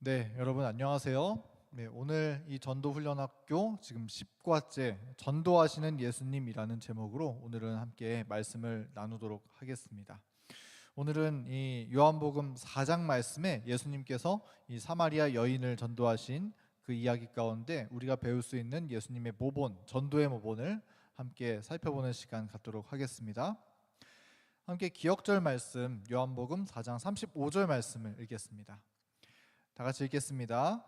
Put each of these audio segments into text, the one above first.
네, 여러분 안녕하세요. 네, 오늘 이 전도훈련학교 지금 10과째 전도하시는 예수님이라는 제목으로 오늘은 함께 말씀을 나누도록 하겠습니다. 오늘은 이 요한복음 4장 말씀에 예수님께서 이 사마리아 여인을 전도하신 그 이야기 가운데 우리가 배울 수 있는 예수님의 모본, 전도의 모본을 함께 살펴보는 시간 갖도록 하겠습니다. 함께 기억절 말씀 요한복음 4장 35절 말씀을 읽겠습니다. 다 같이 읽겠습니다.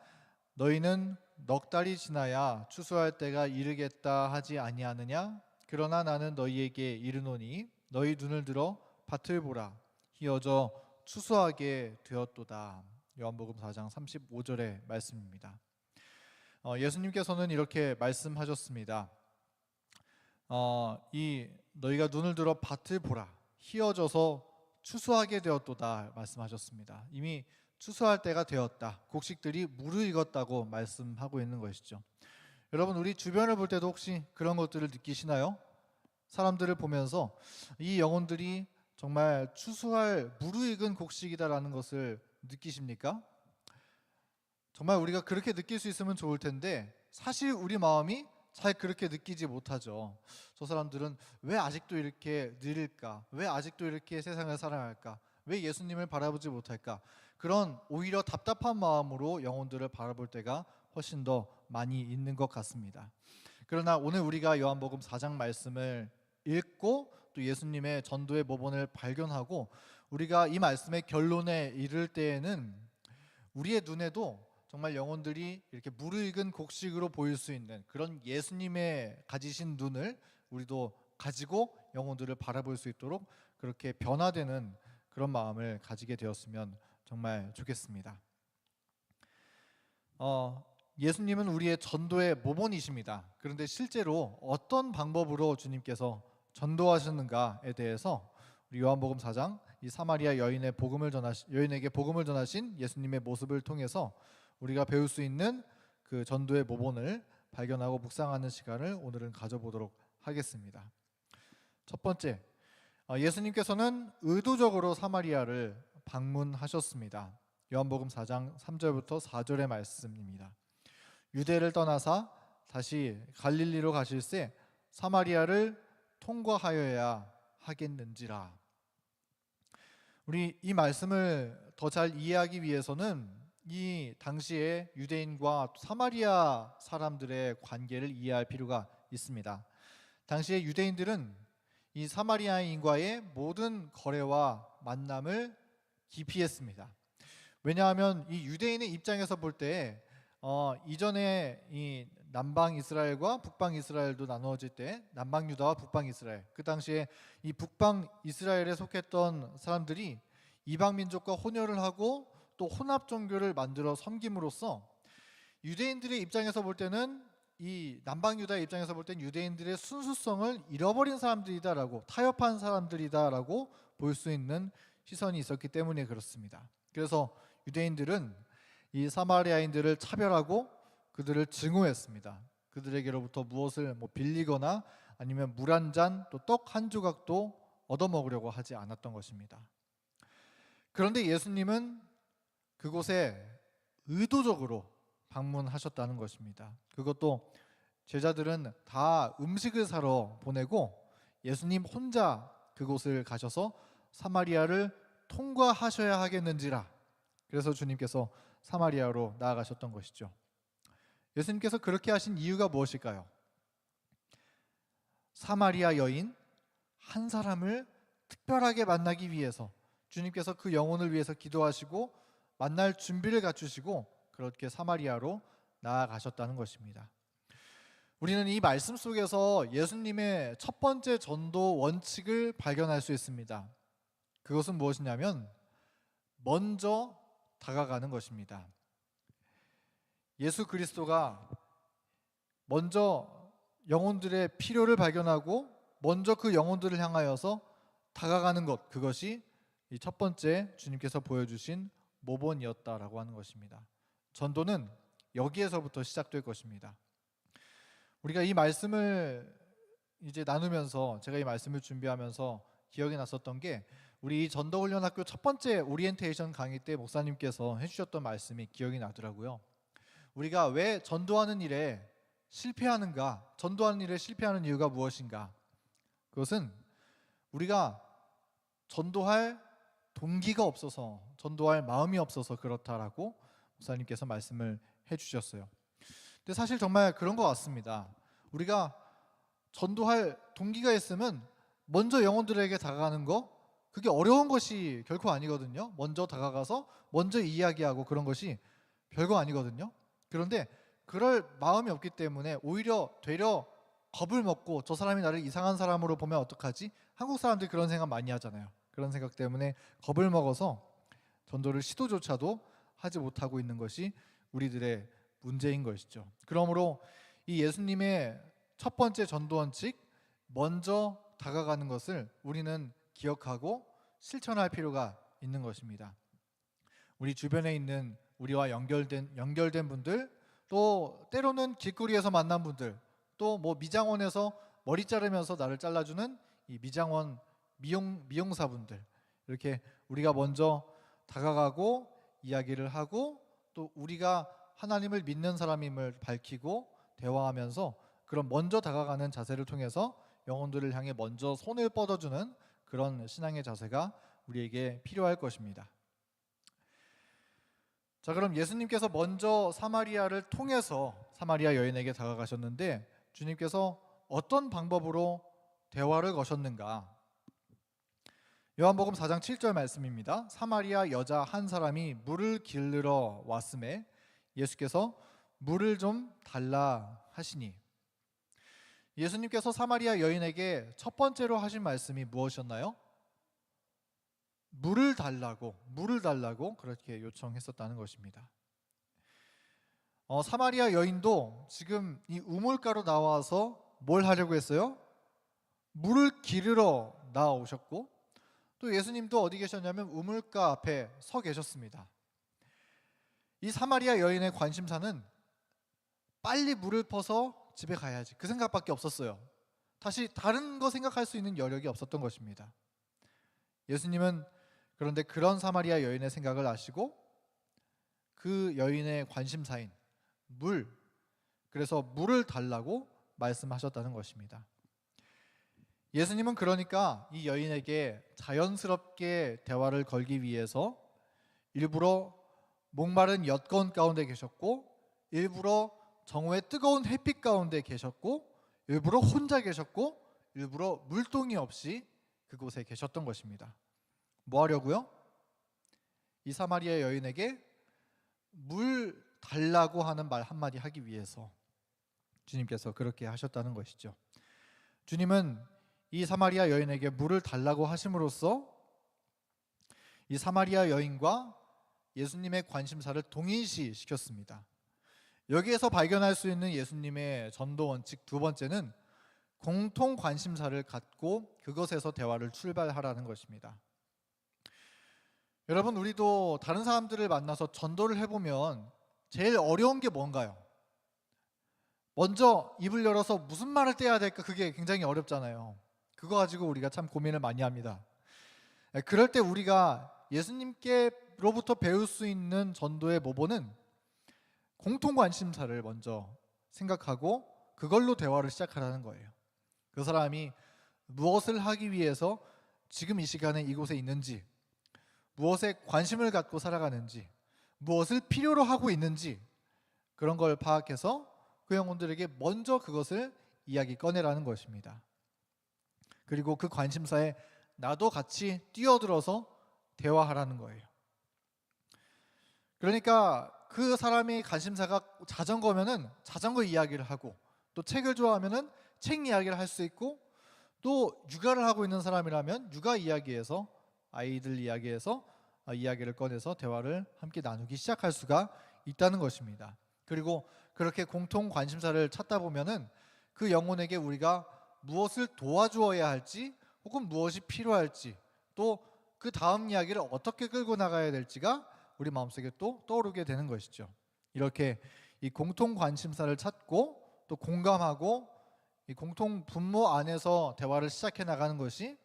너희는 넉 달이 지나야 추수할 때가 이르겠다 하지 아니하느냐? 그러나 나는 너희에게 이르노니 너희 눈을 들어 밭을 보라. 희어져 추수하게 되었도다. 요한복음 4장 35절의 말씀입니다. 예수님께서는 이렇게 말씀하셨습니다. 너희가 눈을 들어 밭을 보라. 희어져서 추수하게 되었도다 말씀하셨습니다. 이미 추수할 때가 되었다. 곡식들이 무르익었다고 말씀하고 있는 것이죠. 여러분, 우리 주변을 볼 때도 혹시 그런 것들을 느끼시나요? 사람들을 보면서 이 영혼들이 정말 추수할 무르익은 곡식이다라는 것을 느끼십니까? 정말 우리가 그렇게 느낄 수 있으면 좋을 텐데 사실 우리 마음이 잘 그렇게 느끼지 못하죠. 저 사람들은 왜 아직도 이렇게 느릴까? 왜 아직도 이렇게 세상을 살아갈까? 왜 예수님을 바라보지 못할까? 그런 오히려 답답한 마음으로 영혼들을 바라볼 때가 훨씬 더 많이 있는 것 같습니다. 그러나 오늘 우리가 요한복음 4장 말씀을 읽고 또 예수님의 전도의 모본을 발견하고 우리가 이 말씀의 결론에 이를 때에는 우리의 눈에도 정말 영혼들이 이렇게 무르익은 곡식으로 보일 수 있는 그런 예수님의 가지신 눈을 우리도 가지고 영혼들을 바라볼 수 있도록 그렇게 변화되는 그런 마음을 가지게 되었으면 정말 좋겠습니다. 예수님은 우리의 전도의 모본이십니다. 그런데 실제로 어떤 방법으로 주님께서 전도하셨는가에 대해서 우리 요한복음 4장 이 사마리아 여인에게 복음을 전하신 예수님의 모습을 통해서 우리가 배울 수 있는 그 전도의 모본을 발견하고 묵상하는 시간을 오늘은 가져보도록 하겠습니다. 첫 번째, 예수님께서는 의도적으로 사마리아를 방문하셨습니다. 요한복음 4장 3절부터 4절의 말씀입니다. 유대를 떠나사 다시 갈릴리로 가실새 사마리아를 통과하여야 하겠는지라. 우리 이 말씀을 더 잘 이해하기 위해서는 이 당시에 유대인과 사마리아 사람들의 관계를 이해할 필요가 있습니다. 당시에 유대인들은 이 사마리아인과의 모든 거래와 만남을 기피했습니다. 왜냐하면 이 유대인의 입장에서 볼 때 이전에 이 남방 이스라엘과 북방 이스라엘도 나누어질 때 남방 유다와 북방 이스라엘, 그 당시에 이 북방 이스라엘에 속했던 사람들이 이방 민족과 혼혈을 하고 또 혼합 종교를 만들어 섬김으로써 유대인들의 입장에서 볼 때는 이 남방 유다의 입장에서 볼 때는 유대인들의 순수성을 잃어버린 사람들이다라고, 타협한 사람들이다라고 볼 수 있는 시선이 있었기 때문에 그렇습니다. 그래서 유대인들은 이 사마리아인들을 차별하고 그들을 증오했습니다. 그들에게로부터 무엇을 빌리거나 아니면 물 한 잔 또 떡 한 조각도 얻어먹으려고 하지 않았던 것입니다. 그런데 예수님은 그곳에 의도적으로 방문하셨다는 것입니다. 그것도 제자들은 다 음식을 사러 보내고 예수님 혼자 그곳을 가셔서 사마리아를 통과하셔야 하겠는지라. 그래서 주님께서 사마리아로 나아가셨던 것이죠. 예수님께서 그렇게 하신 이유가 무엇일까요? 사마리아 여인 한 사람을 특별하게 만나기 위해서 주님께서 그 영혼을 위해서 기도하시고 만날 준비를 갖추시고 그렇게 사마리아로 나아가셨다는 것입니다. 우리는 이 말씀 속에서 예수님의 첫 번째 전도 원칙을 발견할 수 있습니다. 그것은 무엇이냐면 먼저 다가가는 것입니다. 예수 그리스도가 먼저 영혼들의 필요를 발견하고 먼저 그 영혼들을 향하여서 다가가는 것, 그것이 이 첫 번째 주님께서 보여주신 모본이었다라고 하는 것입니다. 전도는 여기에서부터 시작될 것입니다. 우리가 이 말씀을 이제 나누면서 제가 이 말씀을 준비하면서 기억이 났었던 게 우리 전도훈련학교 첫 번째 오리엔테이션 강의 때 목사님께서 해주셨던 말씀이 기억이 나더라고요. 우리가 왜 전도하는 일에 실패하는가? 전도하는 일에 실패하는 이유가 무엇인가? 그것은 우리가 전도할 동기가 없어서, 전도할 마음이 없어서 그렇다라고 목사님께서 말씀을 해주셨어요. 근데 사실 정말 그런 것 같습니다. 우리가 전도할 동기가 있으면 먼저 영혼들에게 다가가는 거, 그게 어려운 것이 결코 아니거든요. 먼저 다가가서 먼저 이야기하고 그런 것이 별거 아니거든요. 그런데 그럴 마음이 없기 때문에 오히려 되려 겁을 먹고, 저 사람이 나를 이상한 사람으로 보면 어떡하지? 한국 사람들이 그런 생각 많이 하잖아요. 그런 생각 때문에 겁을 먹어서 전도를 시도조차도 하지 못하고 있는 것이 우리들의 문제인 것이죠. 그러므로 이 예수님의 첫 번째 전도 원칙, 먼저 다가가는 것을 우리는 기억하고 실천할 필요가 있는 것입니다. 우리 주변에 있는 우리와 연결된 분들, 또 때로는 길거리에서 만난 분들, 또 뭐 미장원에서 머리 자르면서 나를 잘라주는 이 미장원 미용사분들, 이렇게 우리가 먼저 다가가고 이야기를 하고, 또 우리가 하나님을 믿는 사람임을 밝히고 대화하면서 그런 먼저 다가가는 자세를 통해서 영혼들을 향해 먼저 손을 뻗어주는 그런 신앙의 자세가 우리에게 필요할 것입니다. 자, 그럼 예수님께서 먼저 사마리아를 통해서 사마리아 여인에게 다가가셨는데 주님께서 어떤 방법으로 대화를 거셨는가? 요한복음 4장 7절 말씀입니다. 사마리아 여자 한 사람이 물을 길르러 왔음에 예수께서 물을 좀 달라 하시니, 예수님께서 사마리아 여인에게 첫 번째로 하신 말씀이 무엇이었나요? 물을 달라고 그렇게 요청했었다는 것입니다. 사마리아 여인도 지금 이 우물가로 나와서 뭘 하려고 했어요? 물을 기르러 나오셨고, 또 예수님도 어디 계셨냐면 우물가 앞에 서 계셨습니다. 이 사마리아 여인의 관심사는 빨리 물을 퍼서 집에 가야지, 그 생각밖에 없었어요. 다시 다른 거 생각할 수 있는 여력이 없었던 것입니다. 예수님은 그런데 그런 사마리아 여인의 생각을 아시고 그 여인의 관심사인 물, 그래서 물을 달라고 말씀하셨다는 것입니다. 예수님은 그러니까 이 여인에게 자연스럽게 대화를 걸기 위해서 일부러 목마른 엿가운 가운데 계셨고, 일부러 정오의 뜨거운 햇빛 가운데 계셨고, 일부러 혼자 계셨고, 일부러 물동이 없이 그곳에 계셨던 것입니다. 뭐 하려고요? 이 사마리아 여인에게 물 달라고 하는 말 한마디 하기 위해서 주님께서 그렇게 하셨다는 것이죠. 주님은 이 사마리아 여인에게 물을 달라고 하심으로써 이 사마리아 여인과 예수님의 관심사를 동일시시켰습니다. 여기에서 발견할 수 있는 예수님의 전도 원칙 두 번째는 공통 관심사를 갖고 그것에서 대화를 출발하라는 것입니다. 여러분, 우리도 다른 사람들을 만나서 전도를 해보면 제일 어려운 게 뭔가요? 먼저 입을 열어서 무슨 말을 떼야 될까, 그게 굉장히 어렵잖아요. 그거 가지고 우리가 참 고민을 많이 합니다. 그럴 때 우리가 예수님께로부터 배울 수 있는 전도의 모본은 공통 관심사를 먼저 생각하고 그걸로 대화를 시작하라는 거예요. 그 사람이 무엇을 하기 위해서 지금 이 시간에 이곳에 있는지, 무엇에 관심을 갖고 살아가는지, 무엇을 필요로 하고 있는지, 그런 걸 파악해서 그 영혼들에게 먼저 그것을 이야기 꺼내라는 것입니다. 그리고 그 관심사에 나도 같이 뛰어들어서 대화하라는 거예요. 그러니까 그 사람이 관심사가 자전거면은 자전거 이야기를 하고, 또 책을 좋아하면은 책 이야기를 할 수 있고, 또 육아를 하고 있는 사람이라면 육아 이야기에서, 아이들 이야기에서 이야기를 꺼내서 대화를 함께 나누기 시작할 수가 있다는 것입니다. 그리고 그렇게 공통 관심사를 찾다 보면은 그 영혼에게 우리가 무엇을 도와주어야 할지, 혹은 무엇이 필요할지, 또 그 다음 이야기를 어떻게 끌고 나가야 될지가 우리 마음속에 또 떠오르게 되는 것이죠. 이렇게 이 공통 관심사를 찾고 또 공감하고 이 공통 분모 안에서 대화를 시작해 나가는 것이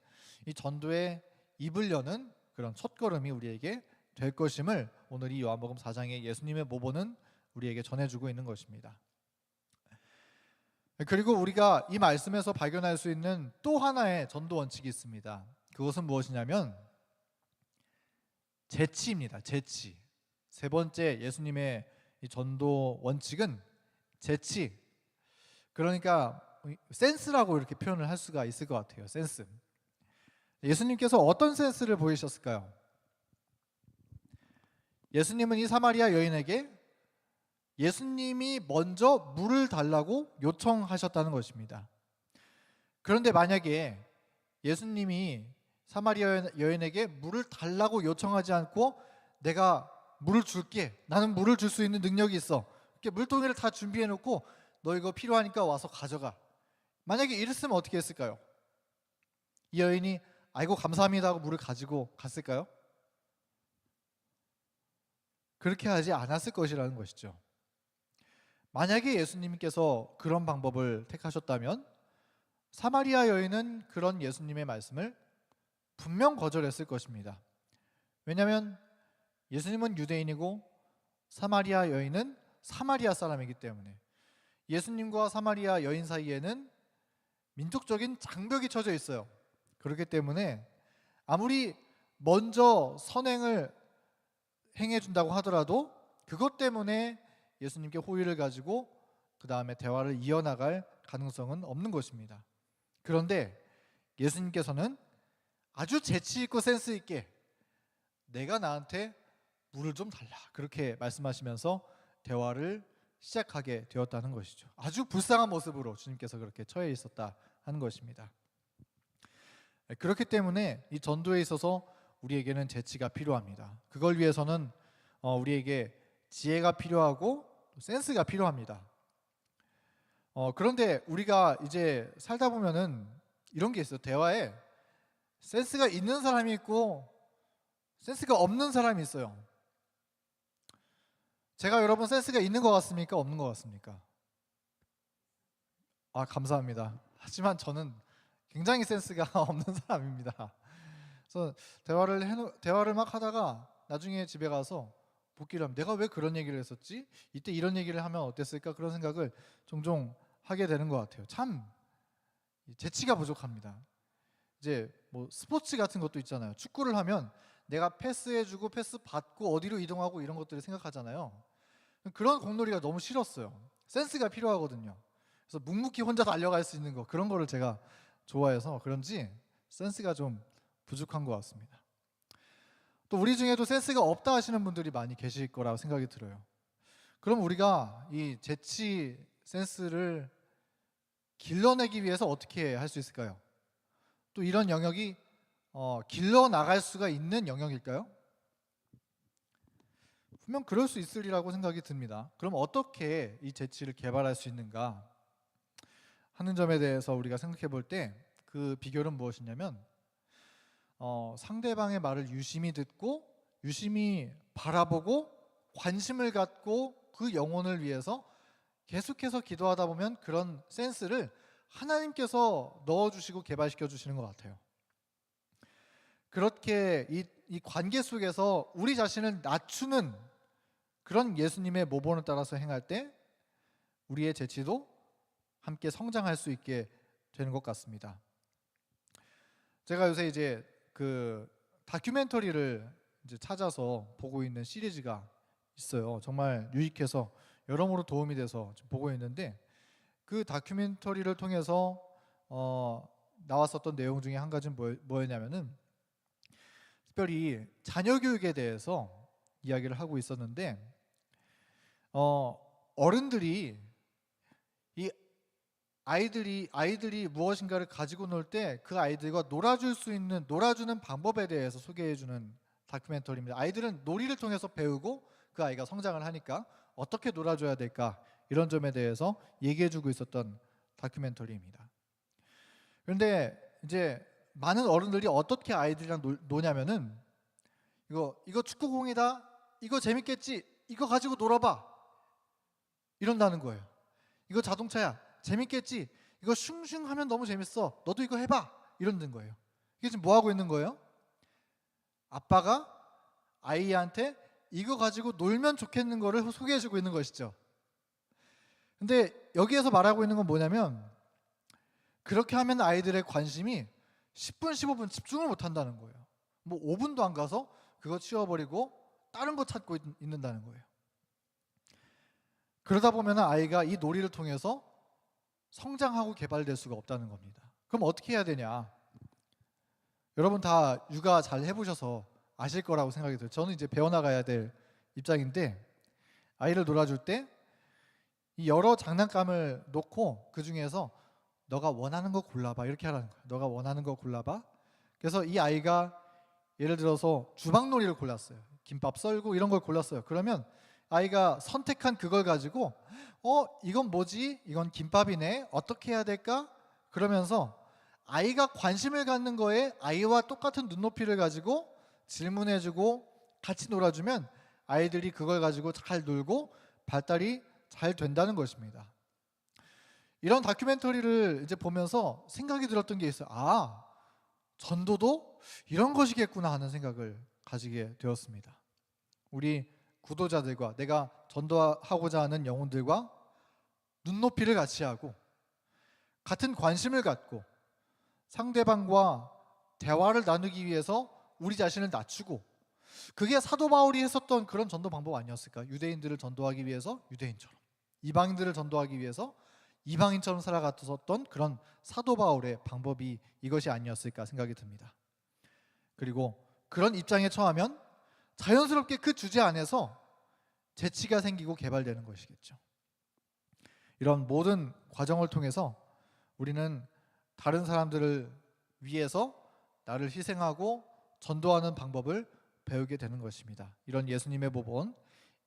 이 전도의 입을 여는 그런 첫걸음이 우리에게 될 것임을 오늘 이 요한복음 4장의 예수님의 모본은 우리에게 전해주고 있는 것입니다. 그리고 우리가 이 말씀에서 발견할 수 있는 또 하나의 전도 원칙이 있습니다. 그것은 무엇이냐면 재치입니다. 재치. 세 번째 예수님의 이 전도 원칙은 재치. 그러니까 센스라고 이렇게 표현을 할 수가 있을 것 같아요. 센스. 예수님께서 어떤 센스를 보이셨을까요? 예수님은 이 사마리아 여인에게 예수님이 먼저 물을 달라고 요청하셨다는 것입니다. 그런데 만약에 예수님이 사마리아 여인에게 물을 달라고 요청하지 않고 내가 물을 줄게, 나는 물을 줄 수 있는 능력이 있어, 이렇게 물동이를 다 준비해 놓고 너 이거 필요하니까 와서 가져가, 만약에 이랬으면 어떻게 했을까요? 이 여인이 아이고 감사합니다 하고 물을 가지고 갔을까요? 그렇게 하지 않았을 것이라는 것이죠. 만약에 예수님께서 그런 방법을 택하셨다면 사마리아 여인은 그런 예수님의 말씀을 분명 거절했을 것입니다. 왜냐하면 예수님은 유대인이고 사마리아 여인은 사마리아 사람이기 때문에 예수님과 사마리아 여인 사이에는 민족적인 장벽이 쳐져 있어요. 그렇기 때문에 아무리 먼저 선행을 행해준다고 하더라도 그것 때문에 예수님께 호의를 가지고 그 다음에 대화를 이어나갈 가능성은 없는 것입니다. 그런데 예수님께서는 아주 재치 있고 센스 있게 내가 나한테 물을 좀 달라, 그렇게 말씀하시면서 대화를 시작하게 되었다는 것이죠. 아주 불쌍한 모습으로 주님께서 그렇게 처해 있었다 하는 것입니다. 그렇기 때문에 이 전도에 있어서 우리에게는 재치가 필요합니다. 그걸 위해서는 우리에게 지혜가 필요하고 센스가 필요합니다. 그런데 우리가 이제 살다 보면은 이런 게 있어요. 대화에 센스가 있는 사람이 있고 센스가 없는 사람이 있어요. 제가 여러분 센스가 있는 것 같습니까? 없는 것 같습니까? 아, 감사합니다. 하지만 저는 굉장히 센스가 없는 사람입니다. 그래서 대화를 막 하다가 나중에 집에 가서 복기를 하면 내가 왜 그런 얘기를 했었지? 이때 이런 얘기를 하면 어땠을까? 그런 생각을 종종 하게 되는 것 같아요. 참 재치가 부족합니다. 이제 뭐 스포츠 같은 것도 있잖아요. 축구를 하면 내가 패스해주고 패스 받고 어디로 이동하고 이런 것들을 생각하잖아요. 그런 공놀이가 너무 싫었어요. 센스가 필요하거든요. 그래서 묵묵히 혼자 달려갈 수 있는 거, 그런 거를 제가 좋아해서 그런지 센스가 좀 부족한 것 같습니다. 또 우리 중에도 센스가 없다 하시는 분들이 많이 계실 거라고 생각이 들어요. 그럼 우리가 이 재치, 센스를 길러내기 위해서 어떻게 할 수 있을까요? 또 이런 영역이 길러 나갈 수가 있는 영역일까요? 분명 그럴 수 있으리라고 생각이 듭니다. 그럼 어떻게 이 재치를 개발할 수 있는가 하는 점에 대해서 우리가 생각해 볼 때 그 비결은 무엇이냐면 상대방의 말을 유심히 듣고 유심히 바라보고 관심을 갖고 그 영혼을 위해서 계속해서 기도하다 보면 그런 센스를 하나님께서 넣어주시고 개발시켜 주시는 것 같아요. 그렇게 이 관계 속에서 우리 자신을 낮추는 그런 예수님의 모본을 따라서 행할 때 우리의 재치도 함께 성장할 수 있게 되는 것 같습니다. 제가 요새 이제 그 다큐멘터리를 이제 찾아서 보고 있는 시리즈가 있어요. 정말 유익해서 여러모로 도움이 돼서 지금 보고 있는데 그 다큐멘터리를 통해서 나왔었던 내용 중에 한 가지는 뭐였냐면은 특별히 자녀 교육에 대해서 이야기를 하고 있었는데 어른들이 이 아이들이 무엇인가를 가지고 놀 때 그 아이들과 놀아주는 방법에 대해서 소개해주는 다큐멘터리입니다. 아이들은 놀이를 통해서 배우고 그 아이가 성장을 하니까 어떻게 놀아줘야 될까, 이런 점에 대해서 얘기해주고 있었던 다큐멘터리입니다. 그런데 이제 많은 어른들이 어떻게 아이들이랑 노냐면은 이거 축구공이다, 이거 재밌겠지, 이거 가지고 놀아봐, 이런다는 거예요. 이거 자동차야, 재밌겠지, 이거 슝슝 하면 너무 재밌어, 너도 이거 해봐, 이러는 거예요. 이게 지금 뭐 하고 있는 거예요? 아빠가 아이한테 이거 가지고 놀면 좋겠는 거를 소개해주고 있는 것이죠. 근데 여기에서 말하고 있는 건 뭐냐면 그렇게 하면 아이들의 관심이 10분, 15분 집중을 못 한다는 거예요. 뭐 5분도 안 가서 그거 치워버리고 다른 거 찾고 있는다는 거예요. 그러다 보면 아이가 이 놀이를 통해서 성장하고 개발될 수가 없다는 겁니다. 그럼 어떻게 해야 되냐? 여러분 다 육아 잘 해보셔서 아실 거라고 생각이 들어요. 저는 이제 배워나가야 될 입장인데 아이를 놀아줄 때 이 여러 장난감을 놓고 그 중에서 너가 원하는 거 골라봐 이렇게 하라는 거예요. 너가 원하는 거 골라봐. 그래서 이 아이가 예를 들어서 주방놀이를 골랐어요. 김밥 썰고 이런 걸 골랐어요. 그러면 아이가 선택한 그걸 가지고 이건 뭐지? 이건 김밥이네. 어떻게 해야 될까? 그러면서 아이가 관심을 갖는 거에 아이와 똑같은 눈높이를 가지고 질문해주고 같이 놀아주면 아이들이 그걸 가지고 잘 놀고 발달이 잘 된다는 것입니다. 이런 다큐멘터리를 이제 보면서 생각이 들었던 게 있어요. 전도도 이런 것이겠구나 하는 생각을 가지게 되었습니다. 우리 구도자들과 내가 전도하고자 하는 영혼들과 눈높이를 같이 하고 같은 관심을 갖고 상대방과 대화를 나누기 위해서 우리 자신을 낮추고 그게 사도 바울이 했었던 그런 전도 방법 아니었을까? 유대인들을 전도하기 위해서 유대인처럼, 이방인들을 전도하기 위해서 이방인처럼 살아갔었던 그런 사도 바울의 방법이 이것이 아니었을까 생각이 듭니다. 그리고 그런 입장에 처하면 자연스럽게 그 주제 안에서 재치가 생기고 개발되는 것이겠죠. 이런 모든 과정을 통해서 우리는 다른 사람들을 위해서 나를 희생하고 전도하는 방법을 배우게 되는 것입니다. 이런 예수님의 모본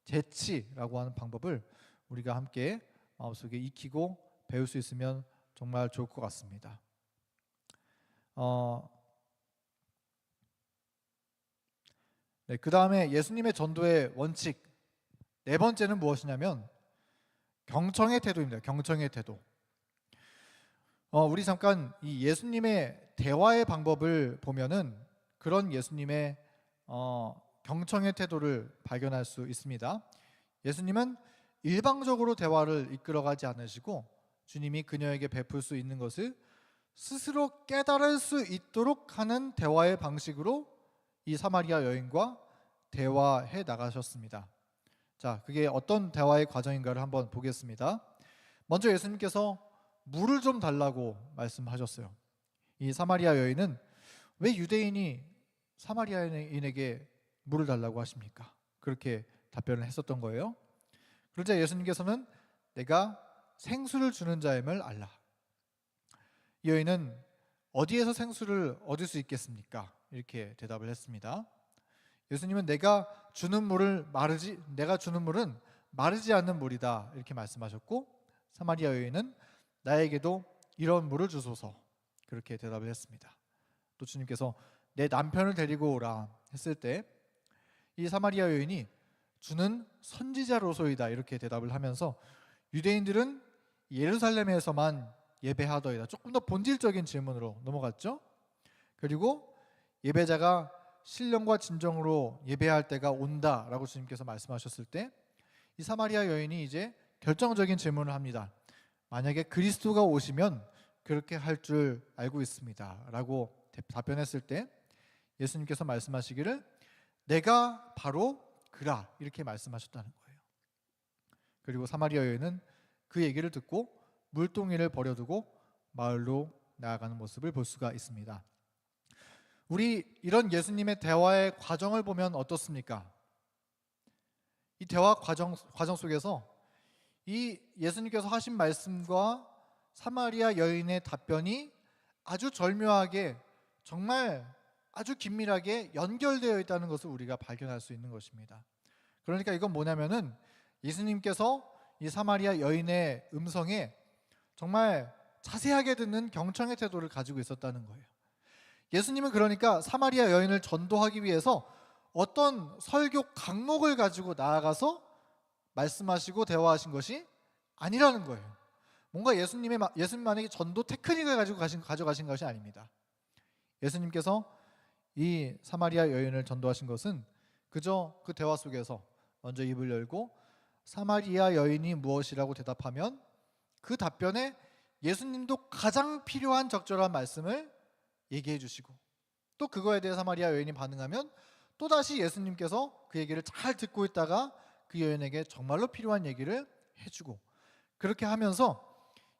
재치라고 하는 방법을 우리가 함께 마음속에 익히고 배울 수 있으면 정말 좋을 것 같습니다. 그 다음에 예수님의 전도의 원칙 네 번째는 무엇이냐면 경청의 태도입니다. 경청의 태도. 우리 잠깐 이 예수님의 대화의 방법을 보면은 그런 예수님의 경청의 태도를 발견할 수 있습니다. 예수님은 일방적으로 대화를 이끌어가지 않으시고 주님이 그녀에게 베풀 수 있는 것을 스스로 깨달을 수 있도록 하는 대화의 방식으로 이 사마리아 여인과 대화해 나가셨습니다. 자, 그게 어떤 대화의 과정인가를 한번 보겠습니다. 먼저 예수님께서 물을 좀 달라고 말씀하셨어요. 이 사마리아 여인은 왜 유대인이 사마리아인에게 물을 달라고 하십니까? 그렇게 답변을 했었던 거예요. 그러자 예수님께서는 내가 생수를 주는 자임을 알라. 이 여인은 어디에서 생수를 얻을 수 있겠습니까? 이렇게 대답을 했습니다. 예수님은 내가 주는 물은 마르지 않는 물이다 이렇게 말씀하셨고 사마리아 여인은 나에게도 이런 물을 주소서 그렇게 대답을 했습니다. 또 주님께서 내 남편을 데리고 오라 했을 때 이 사마리아 여인이 주는 선지자로소이다 이렇게 대답을 하면서 유대인들은 예루살렘에서만 예배하더이다 조금 더 본질적인 질문으로 넘어갔죠. 그리고 예배자가 신령과 진정으로 예배할 때가 온다라고 주님께서 말씀하셨을 때 이 사마리아 여인이 이제 결정적인 질문을 합니다. 만약에 그리스도가 오시면 그렇게 할 줄 알고 있습니다 라고 답변했을 때 예수님께서 말씀하시기를 내가 바로 그라 이렇게 말씀하셨다는 거예요. 그리고 사마리아 여인은 그 얘기를 듣고 물동이를 버려두고 마을로 나아가는 모습을 볼 수가 있습니다. 우리 이런 예수님의 대화의 과정을 보면 어떻습니까? 이 대화 과정 속에서 이 예수님께서 하신 말씀과 사마리아 여인의 답변이 아주 절묘하게 정말 아주 긴밀하게 연결되어 있다는 것을 우리가 발견할 수 있는 것입니다. 그러니까 이건 뭐냐면은 예수님께서 이 사마리아 여인의 음성에 정말 자세하게 듣는 경청의 태도를 가지고 있었다는 거예요. 예수님은 그러니까 사마리아 여인을 전도하기 위해서 어떤 설교 강목을 가지고 나아가서 말씀하시고 대화하신 것이 아니라는 거예요. 뭔가 예수님만의 전도 테크닉을 가지고 가져가신 것이 아닙니다. 예수님께서 이 사마리아 여인을 전도하신 것은 그저 그 대화 속에서 먼저 입을 열고 사마리아 여인이 무엇이라고 대답하면 그 답변에 예수님도 가장 필요한 적절한 말씀을 얘기해 주시고, 또 그거에 대해 사마리아 여인이 반응하면 또다시 예수님께서 그 얘기를 잘 듣고 있다가 그 여인에게 정말로 필요한 얘기를 해주고, 그렇게 하면서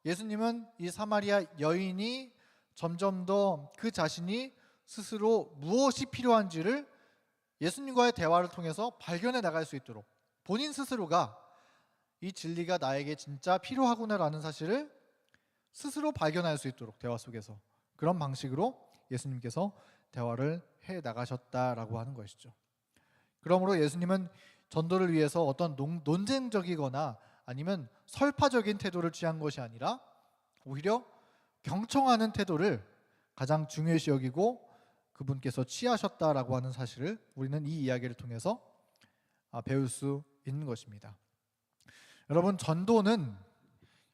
예수님은 이 사마리아 여인이 점점 더 그 자신이 스스로 무엇이 필요한지를 예수님과의 대화를 통해서 발견해 나갈 수 있도록, 본인 스스로가 이 진리가 나에게 진짜 필요하구나라는 사실을 스스로 발견할 수 있도록 대화 속에서 그런 방식으로 예수님께서 대화를 해 나가셨다라고 하는 것이죠. 그러므로 예수님은 전도를 위해서 어떤 논쟁적이거나 아니면 설파적인 태도를 취한 것이 아니라 오히려 경청하는 태도를 가장 중요시 여기고 그분께서 취하셨다라고 하는 사실을 우리는 이 이야기를 통해서 배울 수 있는 것입니다. 여러분, 전도는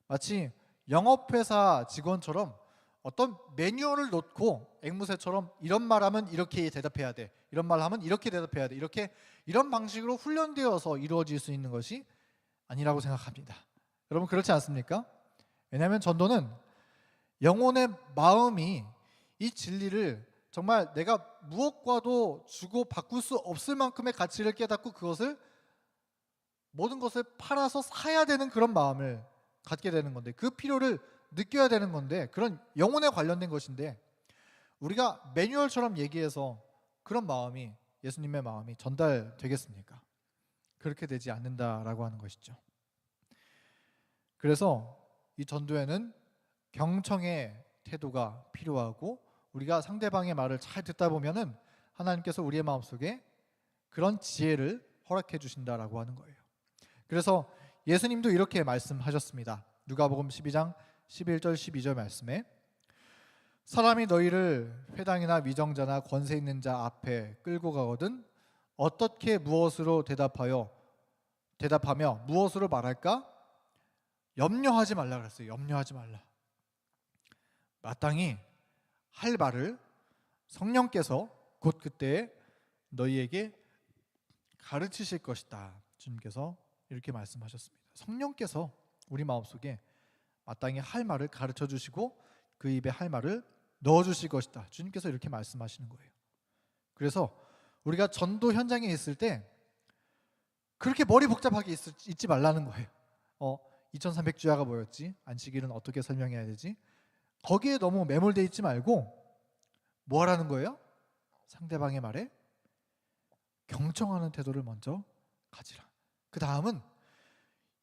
마치 영업회사 직원처럼 어떤 매뉴얼을 놓고 앵무새처럼 이런 말하면 이렇게 대답해야 돼, 이런 말하면 이렇게 대답해야 돼, 이런 방식으로 훈련되어서 이루어질 수 있는 것이 아니라고 생각합니다. 여러분, 그렇지 않습니까? 왜냐하면 전도는 영혼의 마음이 이 진리를 정말 내가 무엇과도 주고 바꿀 수 없을 만큼의 가치를 깨닫고 그것을 모든 것을 팔아서 사야 되는 그런 마음을 갖게 되는 건데, 그 필요를 느껴야 되는 건데, 그런 영혼에 관련된 것인데, 우리가 매뉴얼처럼 얘기해서 그런 마음이, 예수님의 마음이 전달되겠습니까? 그렇게 되지 않는다라고 하는 것이죠. 그래서 이 전도에는 경청의 태도가 필요하고, 우리가 상대방의 말을 잘 듣다 보면은 하나님께서 우리의 마음속에 그런 지혜를 허락해 주신다라고 하는 거예요. 그래서 예수님도 이렇게 말씀하셨습니다. 누가복음 12장 11절 12절 말씀에 사람이 너희를 회당이나 위정자나 권세 있는 자 앞에 끌고 가거든 어떻게 무엇으로 대답하며 무엇으로 말할까? 염려하지 말라 그랬어요. 염려하지 말라. 마땅히 할 말을 성령께서 곧 그때 너희에게 가르치실 것이다. 주님께서 이렇게 말씀하셨습니다. 성령께서 우리 마음속에 마땅히 할 말을 가르쳐 주시고 그 입에 할 말을 넣어 주실 것이다. 주님께서 이렇게 말씀하시는 거예요. 그래서 우리가 전도 현장에 있을 때 그렇게 머리 복잡하게 있지 말라는 거예요. 2300주야가 뭐였지? 안식일은 어떻게 설명해야 되지? 거기에 너무 매몰돼 있지 말고 뭐 하라는 거예요? 상대방의 말에 경청하는 태도를 먼저 가지라. 그 다음은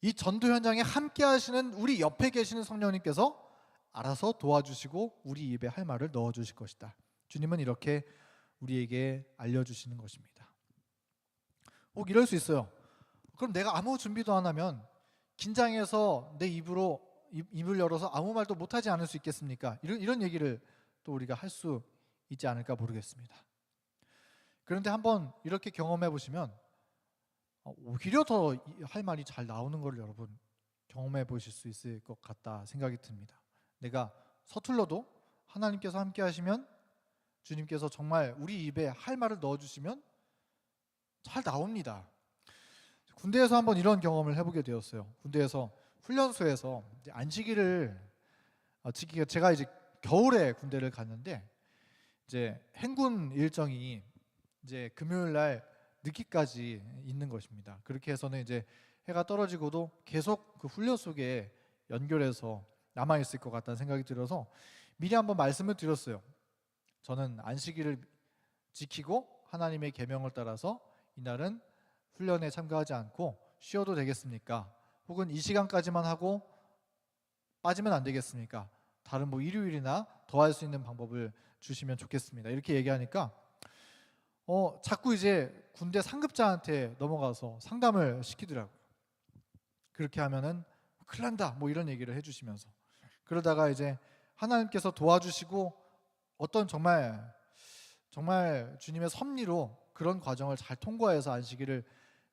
이 전도 현장에 함께 하시는 우리 옆에 계시는 성령님께서 알아서 도와주시고 우리 입에 할 말을 넣어주실 것이다. 주님은 이렇게 우리에게 알려주시는 것입니다. 꼭 이럴 수 있어요. 그럼 내가 아무 준비도 안 하면 긴장해서 내 입을 열어서 아무 말도 못하지 않을 수 있겠습니까? 이런 얘기를 또 우리가 할 수 있지 않을까 모르겠습니다. 그런데 한번 이렇게 경험해 보시면 오히려 더 할 말이 잘 나오는 걸 여러분 경험해 보실 수 있을 것 같다 생각이 듭니다. 내가 서툴러도 하나님께서 함께 하시면, 주님께서 정말 우리 입에 할 말을 넣어주시면 잘 나옵니다. 군대에서 한번 이런 경험을 해보게 되었어요. 군대에서 훈련소에서 안식일을 지키기가, 제가 이제 겨울에 군대를 갔는데 이제 행군 일정이 이제 금요일 날 늦기까지 있는 것입니다. 그렇게 해서는 이제 해가 떨어지고도 계속 그 훈련 속에 연결해서 남아 있을 것 같다는 생각이 들어서 미리 한번 말씀을 드렸어요. 저는 안식일을 지키고 하나님의 계명을 따라서 이날은 훈련에 참가하지 않고 쉬어도 되겠습니까? 혹은 이 시간까지만 하고 빠지면 안 되겠습니까? 다른 일요일이나 더 할 수 있는 방법을 주시면 좋겠습니다. 이렇게 얘기하니까 자꾸 이제 군대 상급자한테 넘어가서 상담을 시키더라고요. 그렇게 하면은 큰일 난다 이런 얘기를 해주시면서, 그러다가 이제 하나님께서 도와주시고 어떤 정말 주님의 섭리로 그런 과정을 잘 통과해서 안식일을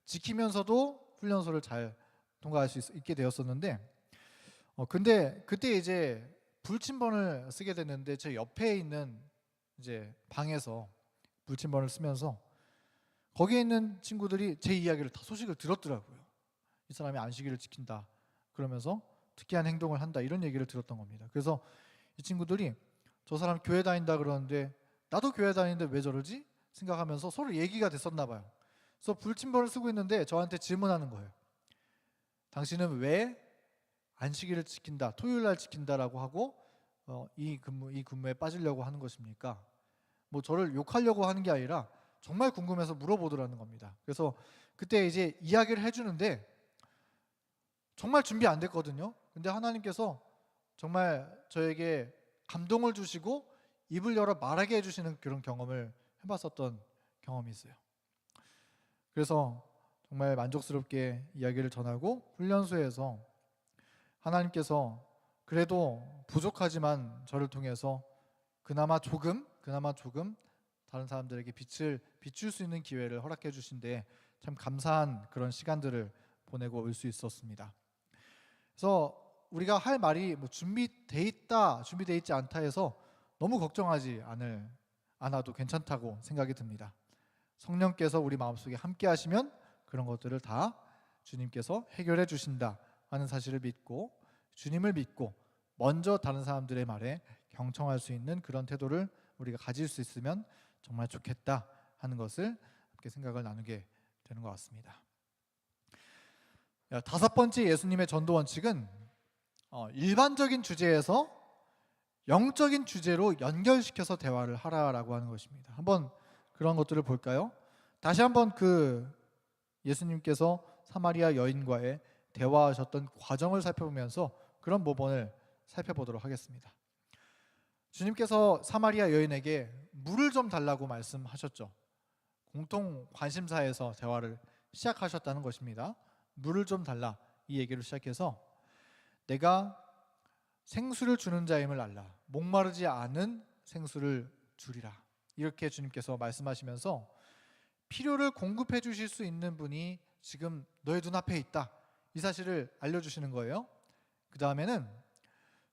지키면서도 훈련소를 잘 통과할 수 있게 되었었는데, 근데 그때 이제 불침번을 쓰게 됐는데 제 옆에 있는 이제 방에서 불침번을 쓰면서 거기에 있는 친구들이 제 이야기를 다 소식을 들었더라고요. 이 사람이 안식일을 지킨다 그러면서 특이한 행동을 한다 이런 얘기를 들었던 겁니다. 그래서 이 친구들이 저 사람 교회 다닌다 그러는데 나도 교회 다니는데 왜 저러지? 생각하면서 서로 얘기가 됐었나 봐요. 그래서 불침번을 쓰고 있는데 저한테 질문하는 거예요. 당신은 왜 안식일을 지킨다, 토요일 날 지킨다라고 하고 이 근무에 빠지려고 하는 것입니까? 뭐 저를 욕하려고 하는 게 아니라 정말 궁금해서 물어보더라는 겁니다. 그래서 그때 이제 이야기를 해주는데 정말 준비 안 됐거든요. 근데 하나님께서 정말 저에게 감동을 주시고 입을 열어 말하게 해주시는 그런 경험을 해봤었던 경험이 있어요. 그래서 정말 만족스럽게 이야기를 전하고 훈련소에서 하나님께서 그래도 부족하지만 저를 통해서 그나마 조금 다른 사람들에게 빛을 비출 수 있는 기회를 허락해 주신데 참 감사한 그런 시간들을 보내고 올 수 있었습니다. 그래서 우리가 할 말이 뭐 준비돼 있다, 준비돼 있지 않다 해서 너무 걱정하지 않아도 괜찮다고 생각이 듭니다. 성령께서 우리 마음속에 함께 하시면 그런 것들을 다 주님께서 해결해 주신다 하는 사실을 믿고 주님을 믿고 먼저 다른 사람들의 말에 경청할 수 있는 그런 태도를 우리가 가질 수 있으면 정말 좋겠다 하는 것을 함께 생각을 나누게 되는 것 같습니다. 다섯 번째 예수님의 전도 원칙은 일반적인 주제에서 영적인 주제로 연결시켜서 대화를 하라라고 하는 것입니다. 한번 그런 것들을 볼까요? 다시 한번 그 예수님께서 사마리아 여인과의 대화하셨던 과정을 살펴보면서 그런 모범을 살펴보도록 하겠습니다. 주님께서 사마리아 여인에게 물을 좀 달라고 말씀하셨죠. 공통 관심사에서 대화를 시작하셨다는 것입니다. 물을 좀 달라 이 얘기를 시작해서 내가 생수를 주는 자임을 알라. 목마르지 않은 생수를 주리라. 이렇게 주님께서 말씀하시면서 필요를 공급해 주실 수 있는 분이 지금 너의 눈앞에 있다. 이 사실을 알려주시는 거예요. 그 다음에는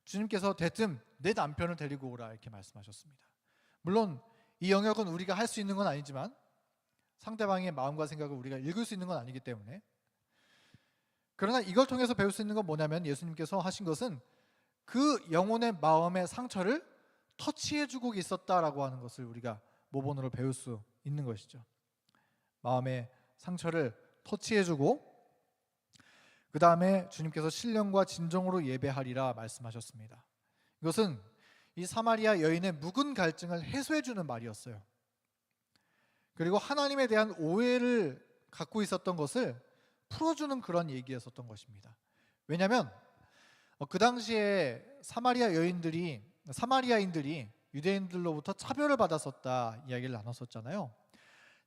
주님께서 대뜸 내 남편을 데리고 오라 이렇게 말씀하셨습니다. 물론 이 영역은 우리가 할 수 있는 건 아니지만 상대방의 마음과 생각을 우리가 읽을 수 있는 건 아니기 때문에 그러나 이걸 통해서 배울 수 있는 건 뭐냐면 예수님께서 하신 것은 그 영혼의 마음의 상처를 터치해주고 있었다라고 하는 것을 우리가 모본으로 배울 수 있는 것이죠. 마음의 상처를 터치해주고 그 다음에 주님께서 신령과 진정으로 예배하리라 말씀하셨습니다. 이것은 이 사마리아 여인의 묵은 갈증을 해소해주는 말이었어요. 그리고 하나님에 대한 오해를 갖고 있었던 것을 풀어주는 그런 얘기였었던 것입니다. 왜냐하면 그 당시에 사마리아인들이 유대인들로부터 차별을 받았었다 이야기를 나눴었잖아요.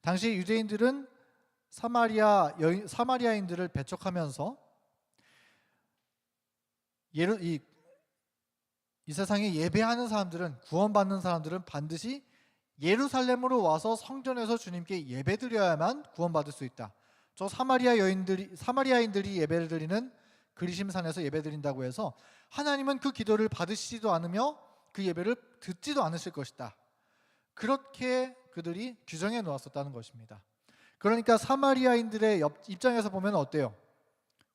당시 유대인들은 사마리아인들을 배척하면서 이 세상에 예배하는 사람들은 구원받는 사람들은 반드시 예루살렘으로 와서 성전에서 주님께 예배드려야만 구원받을 수 있다. 저 사마리아인들이 예배를 드리는 그리심산에서 예배드린다고 해서 하나님은 그 기도를 받으시지도 않으며 그 예배를 듣지도 않으실 것이다. 그렇게 그들이 규정해 놓았었다는 것입니다. 그러니까 사마리아인들의 입장에서 보면 어때요?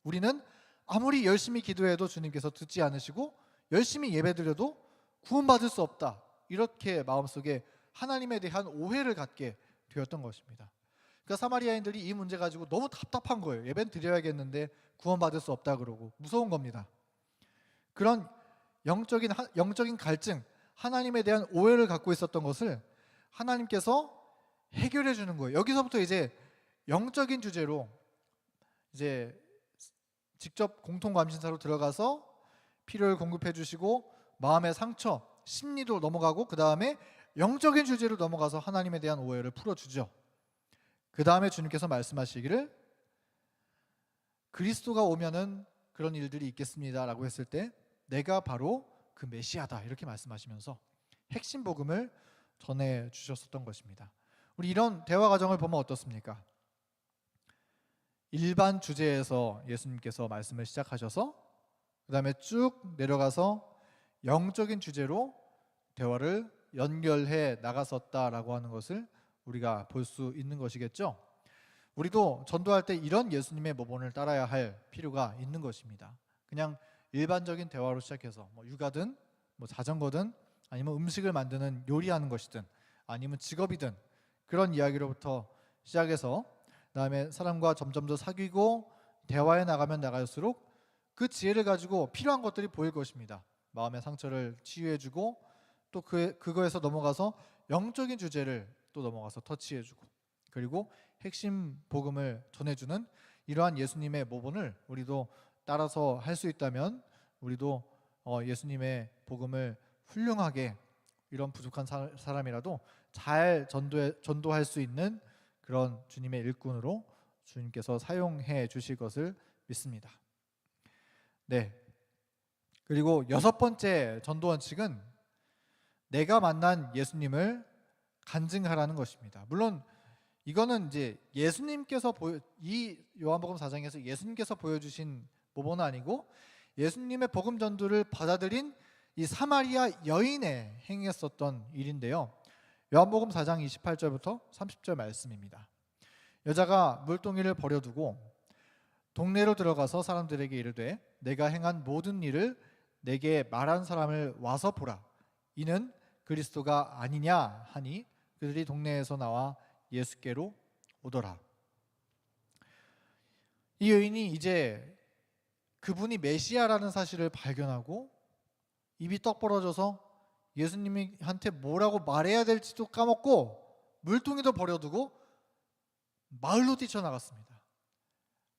우리는 아무리 열심히 기도해도 주님께서 듣지 않으시고 열심히 예배드려도 구원받을 수 없다. 이렇게 마음속에 하나님에 대한 오해를 갖게 되었던 것입니다. 그러니까 사마리아인들이 이 문제 가지고 너무 답답한 거예요. 예배는 드려야겠는데 구원받을 수 없다 그러고 무서운 겁니다. 그런 영적인 갈증, 하나님에 대한 오해를 갖고 있었던 것을 하나님께서 해결해 주는 거예요. 여기서부터 이제 영적인 주제로 이제 직접 공통관심사로 들어가서 필요를 공급해 주시고 마음의 상처, 심리도 넘어가고 그 다음에 영적인 주제로 넘어가서 하나님에 대한 오해를 풀어주죠. 그 다음에 주님께서 말씀하시기를 그리스도가 오면은 그런 일들이 있겠습니다 라고 했을 때 내가 바로 그 메시아다 이렇게 말씀하시면서 핵심 복음을 전해 주셨었던 것입니다. 우리 이런 대화 과정을 보면 어떻습니까? 일반 주제에서 예수님께서 말씀을 시작하셔서 그 다음에 쭉 내려가서 영적인 주제로 대화를 연결해 나갔었다라고 하는 것을 우리가 볼 수 있는 것이겠죠. 우리도 전도할 때 이런 예수님의 모본을 따라야 할 필요가 있는 것입니다. 그냥 일반적인 대화로 시작해서 육아든 자전거든 아니면 음식을 만드는 요리하는 것이든 아니면 직업이든 그런 이야기로부터 시작해서 그다음에 사람과 점점 더 사귀고 대화에 나가면 나갈수록 그 지혜를 가지고 필요한 것들이 보일 것입니다. 마음의 상처를 치유해주고 또 그거에서 넘어가서 영적인 주제를 또 넘어가서 터치해주고 그리고 핵심 복음을 전해주는 이러한 예수님의 모본을 우리도 따라서 할 수 있다면 우리도 예수님의 복음을 훌륭하게 이런 부족한 사람이라도 잘 전도할 수 있는 그런 주님의 일꾼으로 주님께서 사용해 주실 것을 믿습니다. 네. 그리고 6번째 전도 원칙은 내가 만난 예수님을 간증하라는 것입니다. 물론 이거는 이제 예수님께서 이 요한복음 4장에서 예수님께서 보여주신 모본은 아니고 예수님의 복음 전도를 받아들인 이 사마리아 여인의 행했었던 일인데요. 요한복음 4장 28절부터 30절 말씀입니다. 여자가 물동이를 버려두고 동네로 들어가서 사람들에게 이르되 내가 행한 모든 일을 내게 말한 사람을 와서 보라. 이는 그리스도가 아니냐 하니 그들이 동네에서 나와 예수께로 오더라. 이 여인이 이제 그분이 메시아라는 사실을 발견하고 입이 떡 벌어져서 예수님한테 뭐라고 말해야 될지도 까먹고 물동이도 버려두고 마을로 뛰쳐나갔습니다.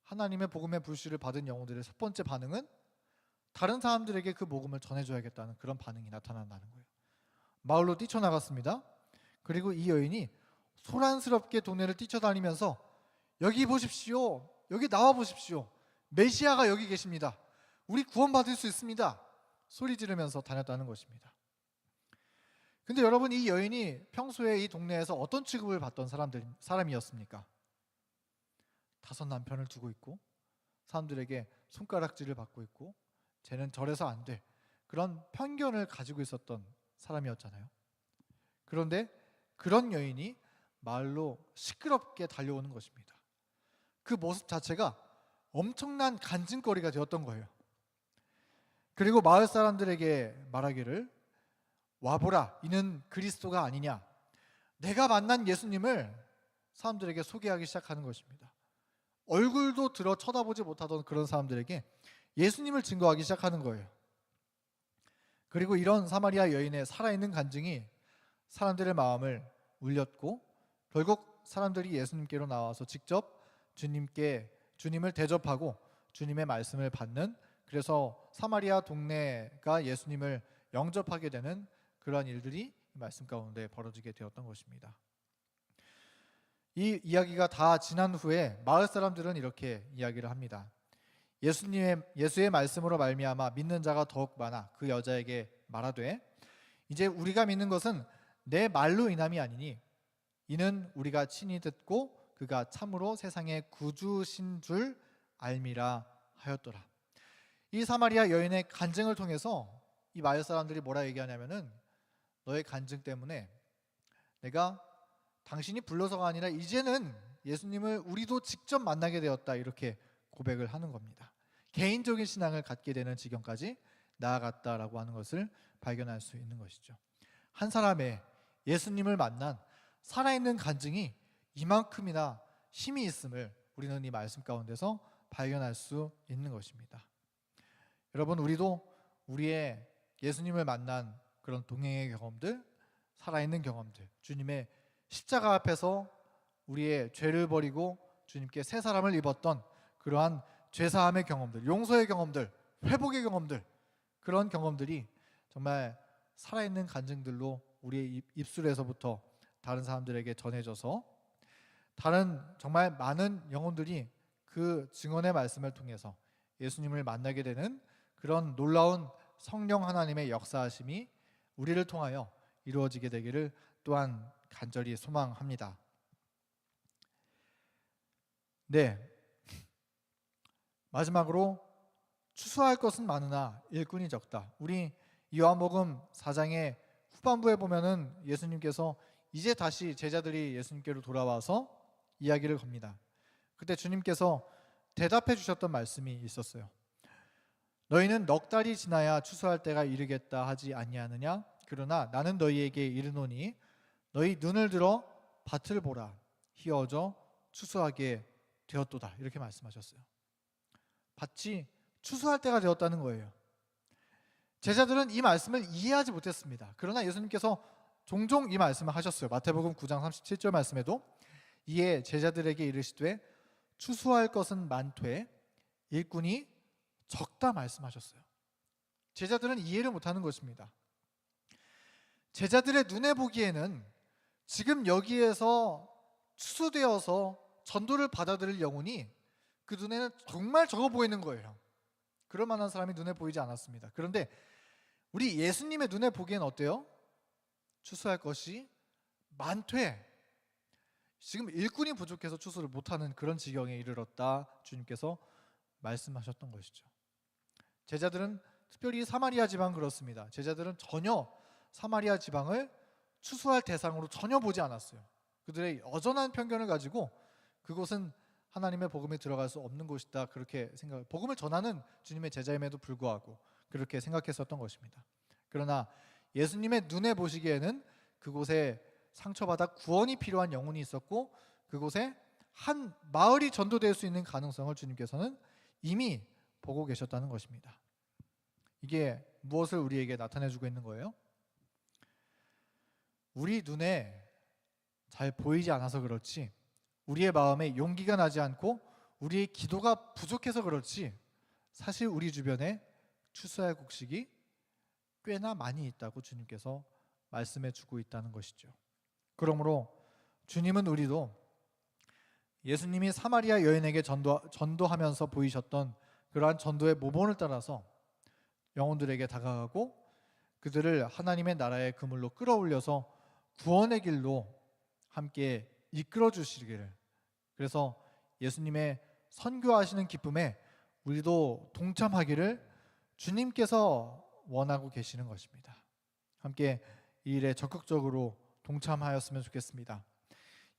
하나님의 복음의 불씨를 받은 영혼들의 첫 번째 반응은 다른 사람들에게 그 복음을 전해줘야겠다는 그런 반응이 나타난다는 거예요. 마을로 뛰쳐나갔습니다. 그리고 이 여인이 소란스럽게 동네를 뛰쳐다니면서 여기 보십시오. 여기 나와 보십시오. 메시아가 여기 계십니다. 우리 구원받을 수 있습니다. 소리 지르면서 다녔다는 것입니다. 근데 여러분, 이 여인이 평소에 이 동네에서 어떤 취급을 받던 사람이었습니까? 5 남편을 두고 있고 사람들에게 손가락질을 받고 있고 쟤는 저래서 안 돼. 그런 편견을 가지고 있었던 사람이었잖아요. 그런데 그런 여인이 마을로 시끄럽게 달려오는 것입니다. 그 모습 자체가 엄청난 간증거리가 되었던 거예요. 그리고 마을 사람들에게 말하기를 와보라, 이는 그리스도가 아니냐. 내가 만난 예수님을 사람들에게 소개하기 시작하는 것입니다. 얼굴도 들어 쳐다보지 못하던 그런 사람들에게 예수님을 증거하기 시작하는 거예요. 그리고 이런 사마리아 여인의 살아있는 간증이 사람들의 마음을 울렸고 결국 사람들이 예수님께로 나와서 직접 주님을 대접하고 주님의 말씀을 받는, 그래서 사마리아 동네가 예수님을 영접하게 되는 그러한 일들이 말씀 가운데 벌어지게 되었던 것입니다. 이 이야기가 다 지난 후에 마을 사람들은 이렇게 이야기를 합니다. 예수의 말씀으로 말미암아 믿는 자가 더욱 많아 그 여자에게 말하되 이제 우리가 믿는 것은 내 말로 인함이 아니니 이는 우리가 친히 듣고 그가 참으로 세상의 구주신 줄 알미라 하였더라. 이 사마리아 여인의 간증을 통해서 이 마을 사람들이 뭐라 얘기하냐면은 너의 간증 때문에 내가 당신이 불러서가 아니라 이제는 예수님을 우리도 직접 만나게 되었다, 이렇게 고백을 하는 겁니다. 개인적인 신앙을 갖게 되는 지경까지 나아갔다라고 하는 것을 발견할 수 있는 것이죠. 한 사람의 예수님을 만난 살아있는 간증이 이만큼이나 힘이 있음을 우리는 이 말씀 가운데서 발견할 수 있는 것입니다. 여러분, 우리도 우리의 예수님을 만난 그런 동행의 경험들, 살아있는 경험들, 주님의 십자가 앞에서 우리의 죄를 버리고 주님께 새 사람을 입었던 그러한 죄사함의 경험들, 용서의 경험들, 회복의 경험들, 그런 경험들이 정말 살아있는 간증들로 우리의 입술에서부터 다른 사람들에게 전해져서 다른 정말 많은 영혼들이 그 증언의 말씀을 통해서 예수님을 만나게 되는 그런 놀라운 성령 하나님의 역사하심이 우리를 통하여 이루어지게 되기를 또한 간절히 소망합니다. 네, 마지막으로 추수할 것은 많으나 일꾼이 적다. 우리 요한복음 4장의 후반부에 보면은 예수님께서 이제 다시 제자들이 예수님께로 돌아와서 이야기를 겁니다. 그때 주님께서 대답해 주셨던 말씀이 있었어요. 너희는 넉 달이 지나야 추수할 때가 이르겠다 하지 아니하느냐? 그러나 나는 너희에게 이르노니 너희 눈을 들어 밭을 보라. 희어져 추수하게 되었도다. 이렇게 말씀하셨어요. 밭이 추수할 때가 되었다는 거예요. 제자들은 이 말씀을 이해하지 못했습니다. 그러나 예수님께서 종종 이 말씀을 하셨어요. 마태복음 9장 37절 말씀에도 이에 제자들에게 이르시되 추수할 것은 많되 일꾼이 적다 말씀하셨어요. 제자들은 이해를 못하는 것입니다. 제자들의 눈에 보기에는 지금 여기에서 추수되어서 전도를 받아들일 영혼이 그 눈에는 정말 적어 보이는 거예요. 그럴 만한 사람이 눈에 보이지 않았습니다. 그런데 우리 예수님의 눈에 보기엔 어때요? 추수할 것이 많되 지금 일꾼이 부족해서 추수를 못하는 그런 지경에 이르렀다 주님께서 말씀하셨던 것이죠. 제자들은 특별히 사마리아 지방 그렇습니다. 제자들은 전혀 사마리아 지방을 추수할 대상으로 전혀 보지 않았어요. 그들의 여전한 편견을 가지고 그곳은 하나님의 복음이 들어갈 수 없는 곳이다 그렇게 복음을 전하는 주님의 제자임에도 불구하고 그렇게 생각했었던 것입니다. 그러나 예수님의 눈에 보시기에는 그곳에 상처받아 구원이 필요한 영혼이 있었고 그곳에 한 마을이 전도될 수 있는 가능성을 주님께서는 이미 보고 계셨다는 것입니다. 이게 무엇을 우리에게 나타내주고 있는 거예요? 우리 눈에 잘 보이지 않아서 그렇지 우리의 마음에 용기가 나지 않고 우리의 기도가 부족해서 그렇지 사실 우리 주변에 추수할 곡식이 꽤나 많이 있다고 주님께서 말씀해 주고 있다는 것이죠. 그러므로 주님은 우리도 예수님이 사마리아 여인에게 전도하면서 보이셨던 그러한 전도의 모본을 따라서 영혼들에게 다가가고 그들을 하나님의 나라의 그물로 끌어올려서 구원의 길로 함께 이끌어 주시기를, 그래서 예수님의 선교하시는 기쁨에 우리도 동참하기를 주님께서 원하고 계시는 것입니다. 함께 이 일에 적극적으로 동참하였으면 좋겠습니다.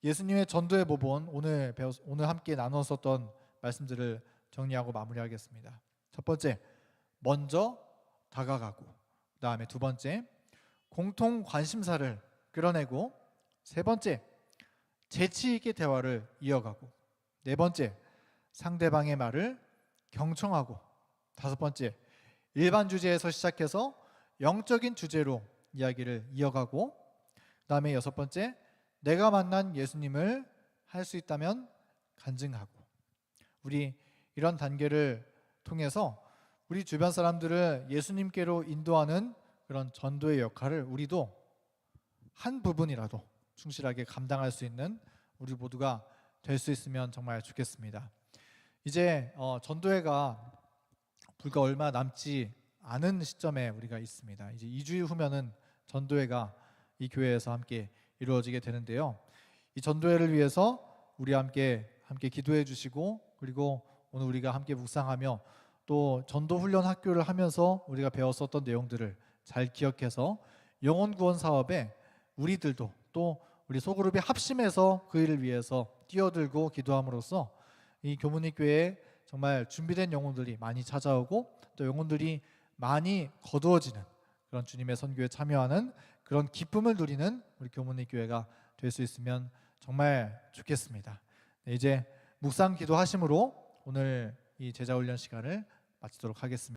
예수님의 전도의 모본 오늘 함께 나눴었던 말씀들을 정리하고 마무리하겠습니다. 첫 번째, 먼저 다가가고, 그 다음에 두 번째, 공통 관심사를 끌어내고, 세 번째, 재치 있게 대화를 이어가고, 네 번째, 상대방의 말을 경청하고, 다섯 번째, 일반 주제에서 시작해서 영적인 주제로 이야기를 이어가고, 그 다음에 여섯 번째, 내가 만난 예수님을 할 수 있다면 간증하고. 우리 이런 단계를 통해서 우리 주변 사람들을 예수님께로 인도하는 그런 전도의 역할을 우리도 한 부분이라도 충실하게 감당할 수 있는 우리 모두가 될 수 있으면 정말 좋겠습니다. 이제 전도회가 불과 얼마 남지 않은 시점에 우리가 있습니다. 이제 2주일 후면은 전도회가 이 교회에서 함께 이루어지게 되는데요. 이 전도회를 위해서 우리 함께 기도해 주시고, 그리고 오늘 우리가 함께 묵상하며 또 전도 훈련 학교를 하면서 우리가 배웠었던 내용들을 잘 기억해서 영혼 구원 사업에 우리들도 또 우리 소그룹이 합심해서 그 일을 위해서 뛰어들고 기도함으로써 이 교문이 교회에 정말 준비된 영혼들이 많이 찾아오고 또 영혼들이 많이 거두어지는 그런 주님의 선교에 참여하는 그런 기쁨을 누리는 우리 교문이 교회가 될 수 있으면 정말 좋겠습니다. 네, 이제 묵상 기도하심으로 오늘 이 제자 훈련 시간을 마치도록 하겠습니다.